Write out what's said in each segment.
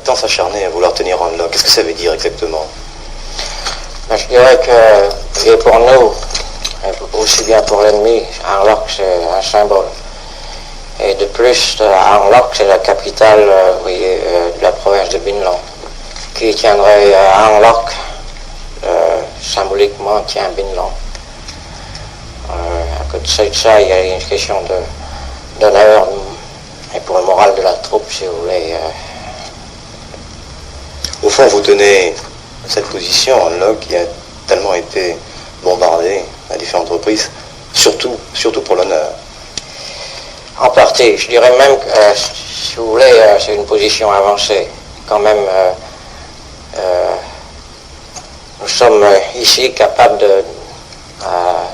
temps s'acharner à vouloir tenir Ranelagh? Qu'est-ce que ça veut dire exactement? Je dirais que, et pour nous, aussi bien pour l'ennemi, Ranelagh c'est un symbole. Et de plus, Ranelagh c'est la capitale de la province de Binlan, qui tiendrait Ranelagh, symboliquement tient Binlan. À côté de ça, il y a une question d'honneur et pour le moral de la troupe, si vous voulez. Au fond, vous tenez cette position, Ranelagh, qui a tellement été bombardée à différentes reprises, surtout pour l'honneur. En partie, je dirais même que, si vous voulez, c'est une position avancée. Quand même, nous sommes ici capables de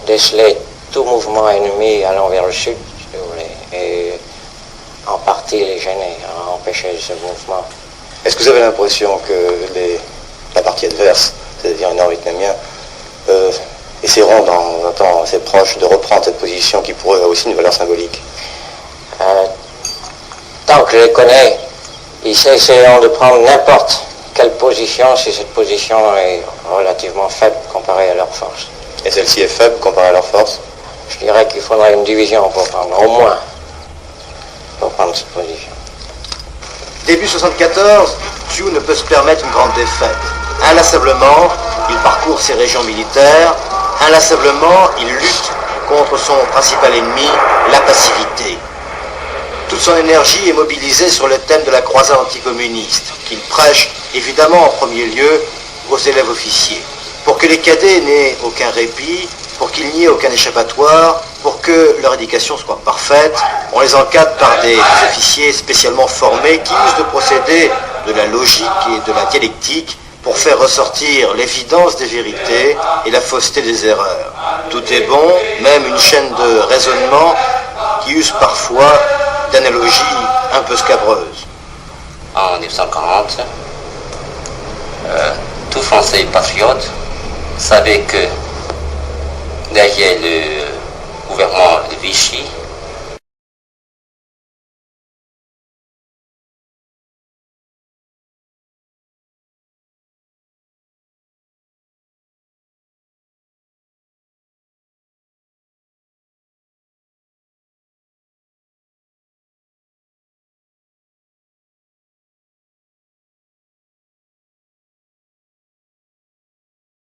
déceler tout mouvement ennemi allant vers le sud, si vous voulez, et en partie les gêner, empêcher ce mouvement. Est-ce que vous avez l'impression que la partie adverse, c'est-à-dire les Nord-Vietnamiens, essaieront dans un temps assez proche de reprendre cette position qui pour eux a aussi une valeur symbolique? Tant que je les connais, ils essaieront de prendre n'importe quelle position si cette position est relativement faible comparée à leur force. Et celle-ci est faible comparée à leur force? Je dirais qu'il faudrait une division pour prendre, au moins, pour prendre cette position. Début 74, Thieu ne peut se permettre une grande défaite. Inlassablement, il parcourt ses régions militaires. Inlassablement, il lutte contre son principal ennemi, la passivité. Toute son énergie est mobilisée sur le thème de la croisade anticommuniste, qu'il prêche évidemment en premier lieu aux élèves officiers. Pour que les cadets n'aient aucun répit, pour qu'il n'y ait aucun échappatoire, pour que leur éducation soit parfaite, on les encadre par des officiers spécialement formés qui usent de procédés de la logique et de la dialectique pour faire ressortir l'évidence des vérités et la fausseté des erreurs. Tout est bon, même une chaîne de raisonnement qui use parfois d'analogies un peu scabreuses. En 1940, tout Français patriote savait que derrière le gouvernement de Vichy,